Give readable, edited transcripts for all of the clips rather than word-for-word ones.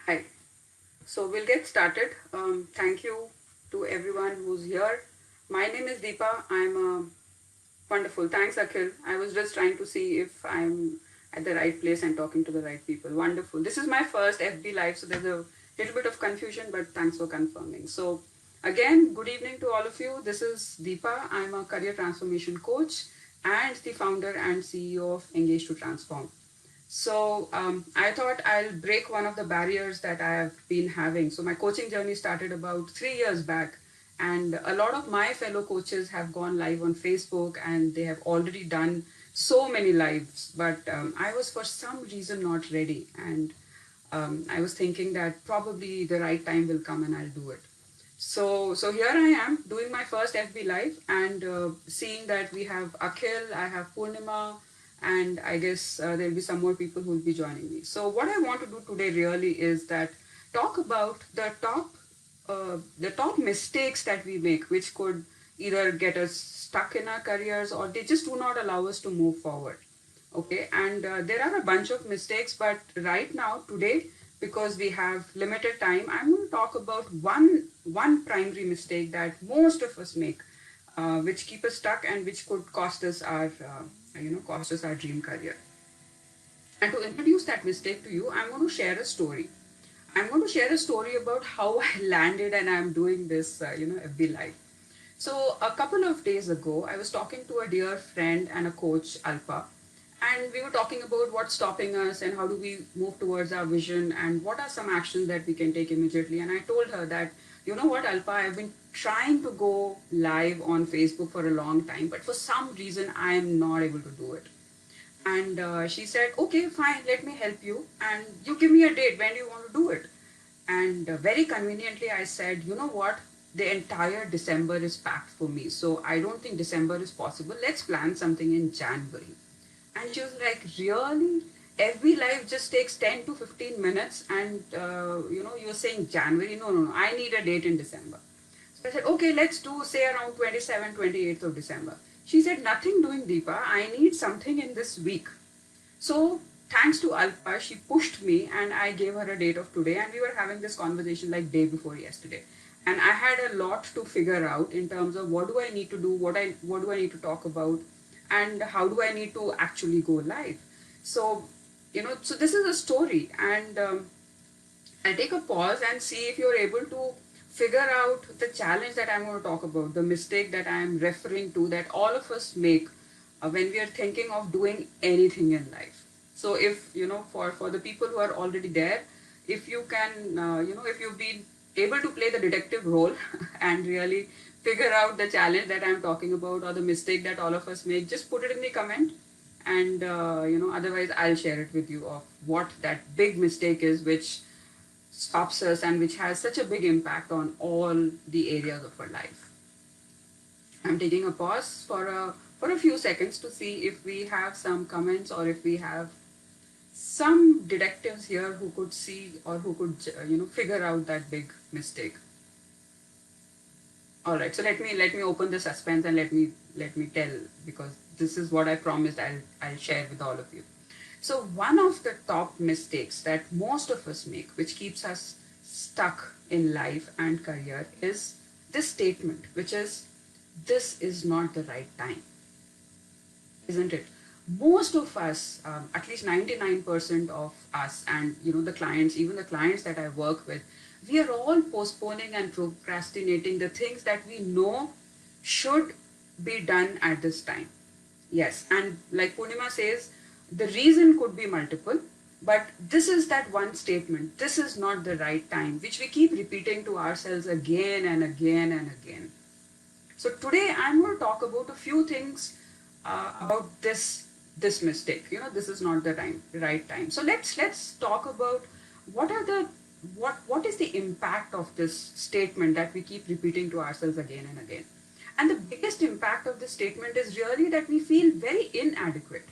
Hi. So we'll get started. Thank you to everyone who's here. My name is Deepa. I'm wonderful. Thanks, Akhil. I was just trying to see if I'm at the right place and talking to the right people. Wonderful. This is my first FB live, so there's a little bit of confusion, but thanks for confirming. So again, good evening to all of you. This is Deepa. I'm a career transformation coach and the founder and CEO of Engage to Transform. So I thought I'll break one of the barriers that I have been having. So my coaching journey started about 3 years back, and a lot of my fellow coaches have gone live on Facebook, and they have already done so many lives. But I was for some reason not ready, and I was thinking that probably the right time will come and I'll do it. So here I am doing my first FB live and seeing that we have Akhil, I have Purnima, and I guess there'll be some more people who will be joining me. So what I want to do today really is that talk about the top mistakes that we make, which could either get us stuck in our careers or they just do not allow us to move forward. Okay, and there are a bunch of mistakes, but right now, today, because we have limited time, I'm going to talk about one primary mistake that most of us make, which keep us stuck and which could cost us our cost us our dream career. And to introduce that mistake to you, I'm going to share a story. I'm going to share a story about how I landed and I'm doing this, FB Live. So a couple of days ago, I was talking to a dear friend and a coach, Alpa, and we were talking about what's stopping us and how do we move towards our vision and what are some actions that we can take immediately. And I told her that, you know what, Alpa, I've been trying to go live on Facebook for a long time, but for some reason, I am not able to do it. And she said, okay, fine, let me help you. And you give me a date when you want to do it. And very conveniently, I said, you know what? The entire December is packed for me. So I don't think December is possible. Let's plan something in January. And she was like, really? Every life just takes 10 to 15 minutes. And, you're saying January? No, no, no. I need a date in December. So I said, okay, let's do say around 27th, 28th of December. She said, nothing doing, Deepa. I need something in this week. So thanks to Alpa, she pushed me and I gave her a date of today. And we were having this conversation like day before yesterday. And I had a lot to figure out in terms of what do I need to do, what do I need to talk about, and how do I need to actually go live. So, so this is a story. And I'll take a pause and see if you're able to figure out the challenge that I'm going to talk about, the mistake that I'm referring to that all of us make when we are thinking of doing anything in life. So if, for the people who are already there, if you can, if you've been able to play the detective role and really figure out the challenge that I'm talking about or the mistake that all of us make, just put it in the comment and otherwise I'll share it with you of what that big mistake is which stops us and which has such a big impact on all the areas of our life. I'm taking a pause for a few seconds to see if we have some comments or if we have some detectives here who could see or who could figure out that big mistake. All right, so let me open the suspense and let me tell, because this is what I promised I'll share with all of you. So one of the top mistakes that most of us make, which keeps us stuck in life and career, is this statement, which is, this is not the right time, isn't it? Most of us, at least 99% of us, and the clients, even the clients that I work with, we are all postponing and procrastinating the things that we know should be done at this time. Yes, and like Purnima says, the reason could be multiple, but this is that one statement. This is not the right time, which we keep repeating to ourselves again and again and again. So today I'm going to talk about a few things about this mistake. This is not the right time. So let's talk about what are the what is the impact of this statement that we keep repeating to ourselves again and again. And the biggest impact of this statement is really that we feel very inadequate,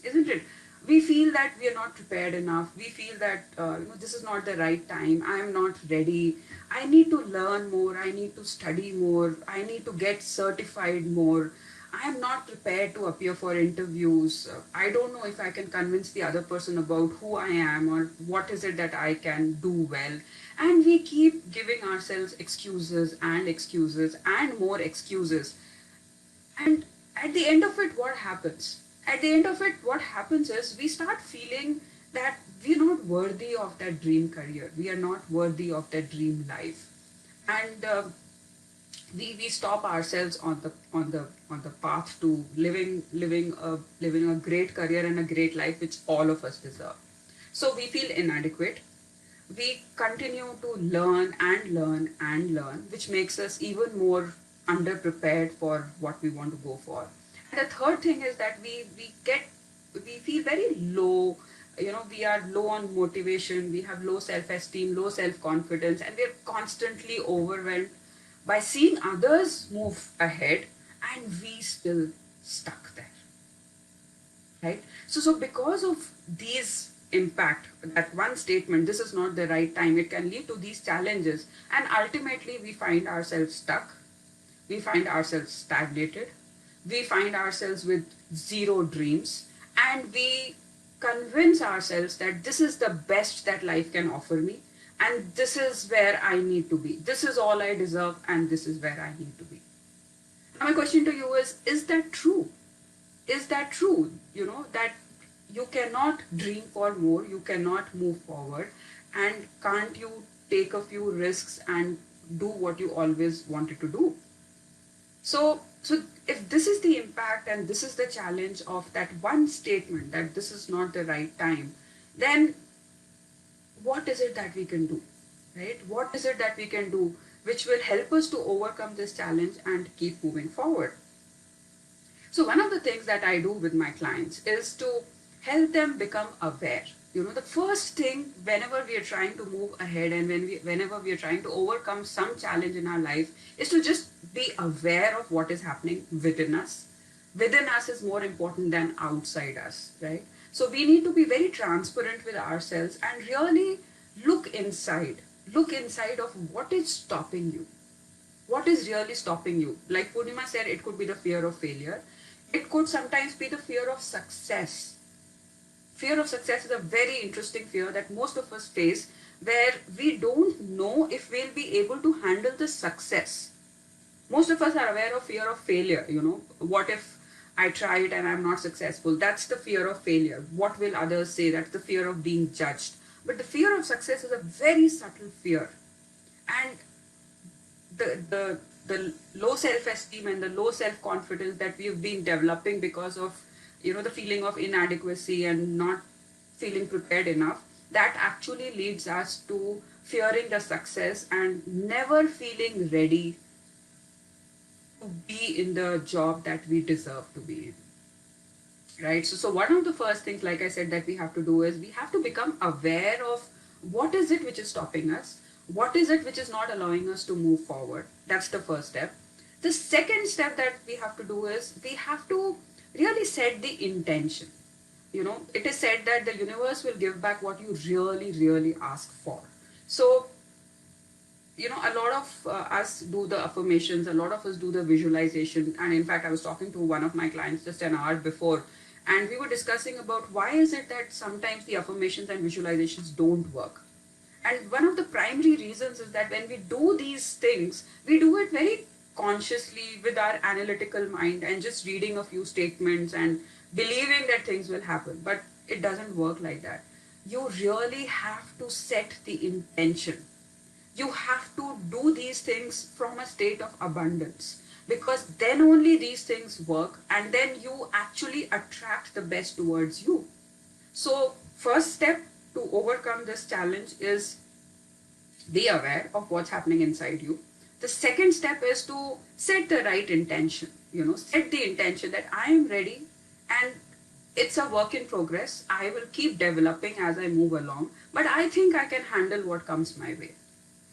isn't it? We feel that we are not prepared enough. We feel that this is not the right time. I am not ready. I need to learn more. I need to study more. I need to get certified more. I am not prepared to appear for interviews. I don't know if I can convince the other person about who I am or what is it that I can do well. And we keep giving ourselves excuses and more excuses. And at the end of it, what happens? At the end of it, what happens is we start feeling that we're not worthy of that dream career. We are not worthy of that dream life. And we stop ourselves on the path to living a great career and a great life which all of us deserve. So we feel inadequate. We continue to learn and learn and learn, which makes us even more underprepared for what we want to go for. And the third thing is that we feel very low. We are low on motivation, we have low self-esteem, low self-confidence, and we're constantly overwhelmed by seeing others move ahead and we still stuck there, right? So because of these impact, that one statement, this is not the right time, it can lead to these challenges, and ultimately we find ourselves stuck, we find ourselves stagnated, we find ourselves with zero dreams, and we convince ourselves that this is the best that life can offer me, and this is where I need to be, this is all I deserve, and this is where I need to be. Now my question to you is that true? Is that true? That you cannot dream for more, you cannot move forward, and can't you take a few risks and do what you always wanted to do? So if this is the impact and this is the challenge of that one statement, that this is not the right time, then what is it that we can do, right? What is it that we can do which will help us to overcome this challenge and keep moving forward? So one of the things that I do with my clients is to help them become aware. The first thing whenever we are trying to move ahead and whenever we are trying to overcome some challenge in our life is to just be aware of what is happening within us. Within us is more important than outside us, right? So we need to be very transparent with ourselves and really look inside. Look inside of what is stopping you. What is really stopping you? Like Purnima said, it could be the fear of failure. It could sometimes be the fear of success. Fear of success is a very interesting fear that most of us face, where we don't know if we'll be able to handle the success. Most of us are aware of fear of failure. What if I try it and I'm not successful? That's the fear of failure. What will others say? That's the fear of being judged. But the fear of success is a very subtle fear. And the low self-esteem and the low self-confidence that we've been developing because of the feeling of inadequacy and not feeling prepared enough, that actually leads us to fearing the success and never feeling ready to be in the job that we deserve to be in, right? So one of the first things, like I said, that we have to do is we have to become aware of what is it which is stopping us, what is it which is not allowing us to move forward. That's the first step. The second step that we have to do is we have to really set the intention. It is said that the universe will give back what you really, really ask for. So a lot of us do the affirmations, a lot of us do the visualization. And in fact, I was talking to one of my clients just an hour before, and we were discussing about why is it that sometimes the affirmations and visualizations don't work. And one of the primary reasons is that when we do these things, we do it very consciously with our analytical mind and just reading a few statements and believing that things will happen. But it doesn't work like that. You really have to set the intention. You have to do these things from a state of abundance, because then only these things work and then you actually attract the best towards you. So first step to overcome this challenge is be aware of what's happening inside you. The second step is to set the right intention. Set the intention that I am ready and it's a work in progress. I will keep developing as I move along, but I think I can handle what comes my way.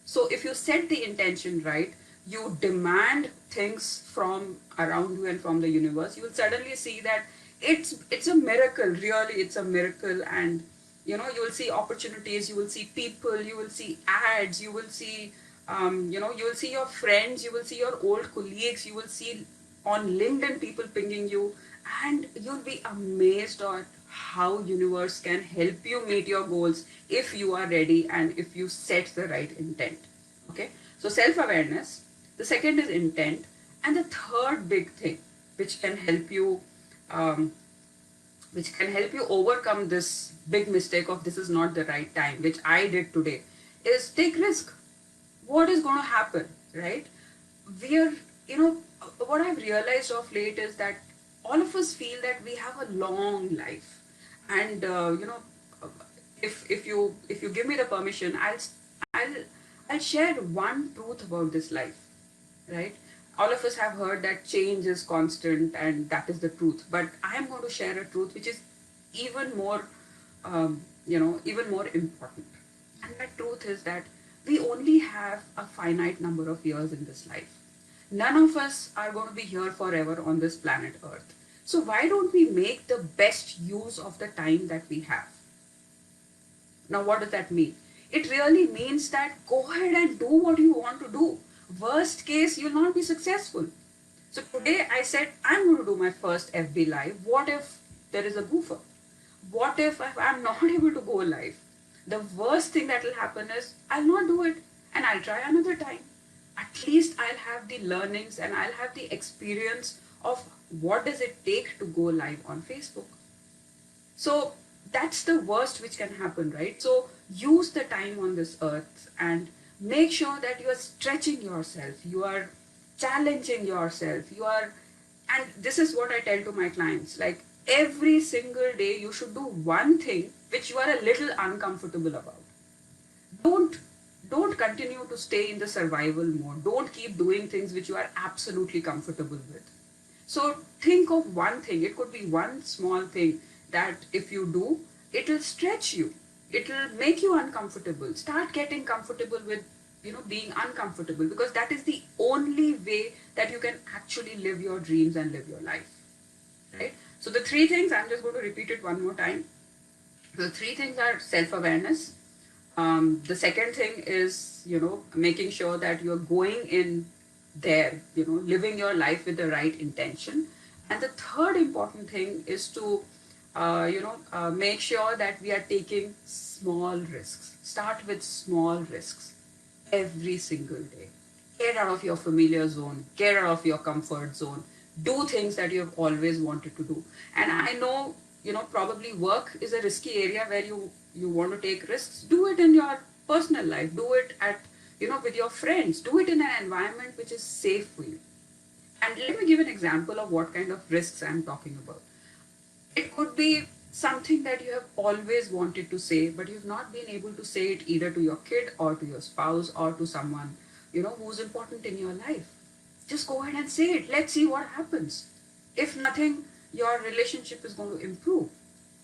So if you set the intention right, you demand things from around you and from the universe, you will suddenly see that it's a miracle, really it's a miracle. And you will see opportunities, you will see people, you will see ads, you will see you will see your friends, you will see your old colleagues, you will see on LinkedIn, people pinging you, and you'll be amazed at how universe can help you meet your goals if you are ready and if you set the right intent. Okay, so self-awareness. The second is intent, and the third big thing which can help you um, overcome this big mistake of this is not the right time, which I did today, is take risk. What is going to happen, right? We are, you know, what I've realized of late is that all of us feel that we have a long life, and if you give me the permission, I'll I'll share one truth about this life, right? All of us have heard that change is constant and that is the truth. But I am going to share a truth which is even more, even more important. And that truth is that we only have a finite number of years in this life. None of us are going to be here forever on this planet Earth. So why don't we make the best use of the time that we have? Now, what does that mean? It really means that go ahead and do what you want to do. Worst case, you'll not be successful. So today I said, I'm going to do my first FB live. What if there is a goofer? What if I'm not able to go live? The worst thing that will happen is I'll not do it and I'll try another time. At least I'll have the learnings and I'll have the experience of what does it take to go live on Facebook. So that's the worst which can happen, right? So use the time on this earth and make sure that you are stretching yourself, you are challenging yourself, and this is what I tell to my clients, like every single day you should do one thing which you are a little uncomfortable about. Don't don't continue to stay in the survival mode. Don't keep doing things which you are absolutely comfortable with. So think of one thing. It could be one small thing that if you do, it'll stretch you. It'll make you uncomfortable. Start getting comfortable with being uncomfortable, because that is the only way that you can actually live your dreams and live your life. Right? So the three things, I'm just going to repeat it one more time. The three things are self-awareness. The second thing is, making sure that you're going in there, living your life with the right intention. And the third important thing is to, make sure that we are taking small risks. Start with small risks every single day. Get out of your familiar zone, get out of your comfort zone, do things that you have always wanted to do. And I know, probably work is a risky area where you want to take risks. Do it in your personal life, do it at, with your friends, do it in an environment which is safe for you. And let me give an example of what kind of risks I'm talking about. It could be something that you have always wanted to say, but you've not been able to say it either to your kid or to your spouse or to someone, who's important in your life. Just go ahead and say it. Let's see what happens. If nothing, your relationship is going to improve,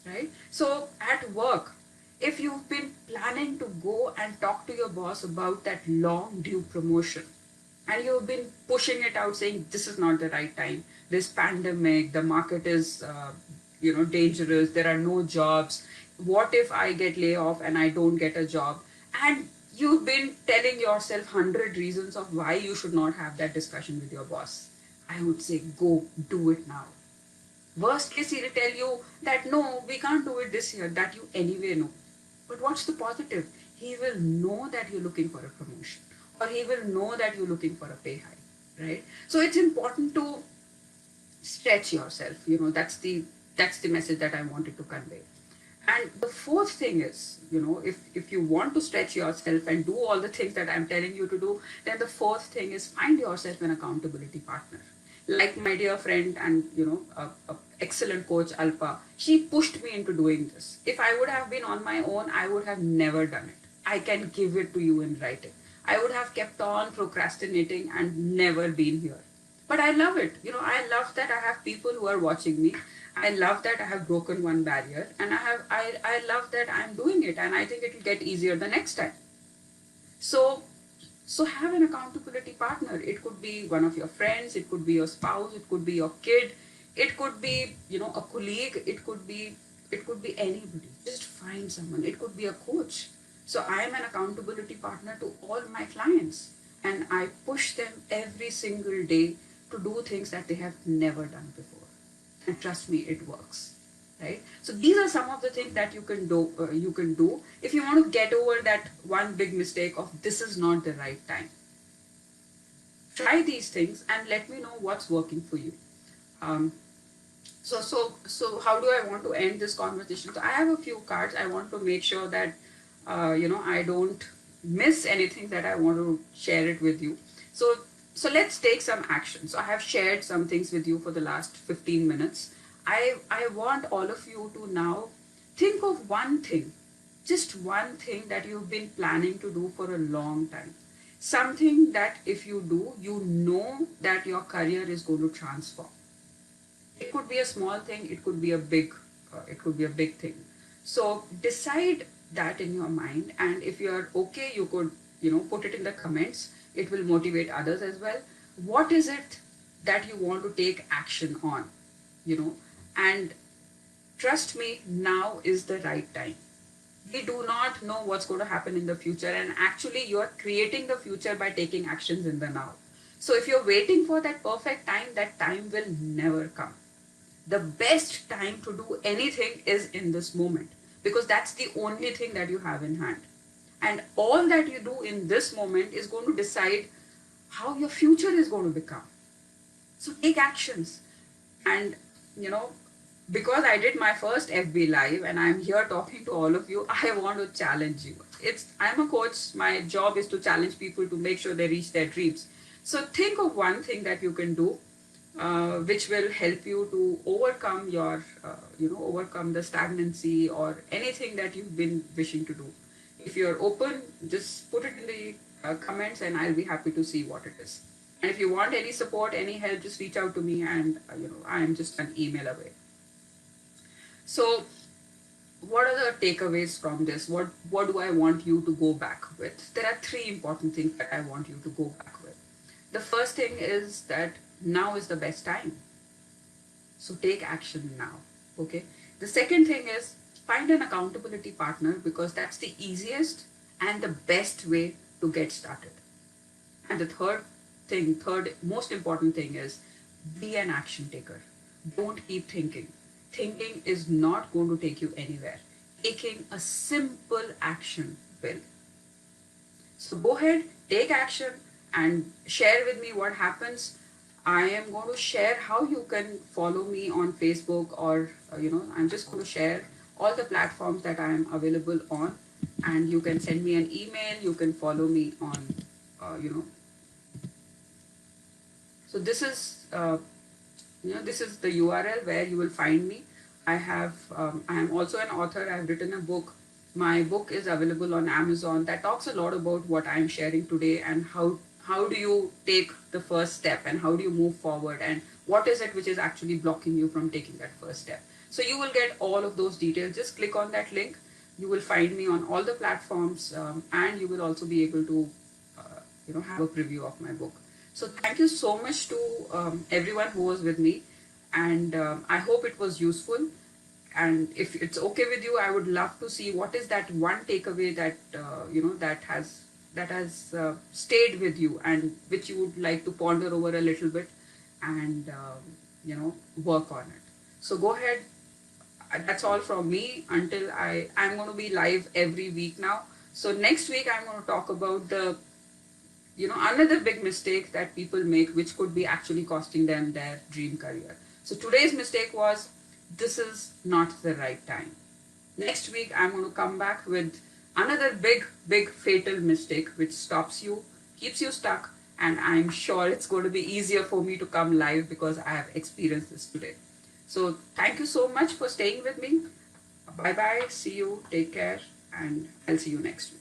right? So at work, if you've been planning to go and talk to your boss about that long due promotion, and you've been pushing it out saying this is not the right time, this pandemic, the market is dangerous, there are no jobs, what if I get laid off and I don't get a job, and you've been telling yourself 100 reasons of why you should not have that discussion with your boss, I would say go do it now. Worst case, he'll tell you that no, we can't do it this year, that you anyway know. But what's the positive? He will know that you're looking for a promotion, or he will know that you're looking for a pay hike, right? So it's important to stretch yourself. That's the message that I wanted to convey. And the fourth thing is, if you want to stretch yourself and do all the things that I'm telling you to do, then the fourth thing is find yourself an accountability partner. Like my dear friend and, a excellent coach, Alpa, she pushed me into doing this. If I would have been on my own, I would have never done it. I can give it to you in writing. I would have kept on procrastinating and never been here. But I love it. I love that I have people who are watching me. I love that I have broken one barrier, and I love that I'm doing it, and I think it will get easier the next time. So have an accountability partner. It could be one of your friends, it could be your spouse, it could be your kid, it could be, a colleague, it could be anybody. Just find someone. It could be a coach. So I am an accountability partner to all my clients, and I push them every single day to do things that they have never done before. And trust me, it works. Right? So these are some of the things that you can do. If you want to get over that one big mistake of this is not the right time. Try these things and let me know what's working for you. Um, so how do I want to end this conversation? So I have a few cards. I want to make sure that I don't miss anything that I want to share it with you. So let's take some action. So I have shared some things with you for the last 15 minutes. I want all of you to now think of one thing, just one thing that you've been planning to do for a long time. Something that if you do, you know that your career is going to transform. It could be a small thing, it could be a big thing. So decide that in your mind, and if you're okay, you could put it in the comments. It will motivate others as well. What is it that you want to take action on? And trust me, now is the right time. We do not know what's going to happen in the future, and actually you are creating the future by taking actions in the now. So if you're waiting for that perfect time, that time will never come. The best time to do anything is in this moment, because that's the only thing that you have in hand. And all that you do in this moment is going to decide how your future is going to become. So take actions. And, you know, because I did my first FB Live and I'm here talking to all of you, I want to challenge you. I'm a coach. My job is to challenge people to make sure they reach their dreams. So think of one thing that you can do which will help you to overcome the stagnancy or anything that you've been wishing to do. If you're open, just put it in the comments and I'll be happy to see what it is. And if you want any support, any help, just reach out to me, and I am just an email away. So what are the takeaways from this? What do I want you to go back with? There are three important things that I want you to go back with. The first thing is that now is the best time. So take action now. Okay. The second thing is find an accountability partner, because that's the easiest and the best way to get started. And the third most important thing is be an action taker. Don't keep thinking. Thinking is not going to take you anywhere. Taking a simple action will. So go ahead, take action, and share with me what happens. I am going to share how you can follow me on Facebook, or I'm just going to share all the platforms that I am available on, and you can send me an email. You can follow me on, So this is this is the URL where you will find me. I am also an author. I've written a book. My book is available on Amazon. That talks a lot about what I'm sharing today, and how do you take the first step, and how do you move forward, and what is it which is actually blocking you from taking that first step. So you will get all of those details. Just click on that link. You will find me on all the platforms, and you will also be able to have a preview of my book. So thank you so much to everyone who was with me, and I hope it was useful. And if it's okay with you, I would love to see what is that one takeaway that that has stayed with you, and which you would like to ponder over a little bit, and work on it. So go ahead. That's all from me. Until I'm going to be live every week now. So next week I'm going to talk about the another big mistake that people make, which could be actually costing them their dream career. So today's mistake was, this is not the right time. Next week, I'm going to come back with another big fatal mistake which stops you, keeps you stuck, and I'm sure it's going to be easier for me to come live because I have experienced this today. So thank you so much for staying with me. Bye bye. See you. Take care. And I'll see you next week.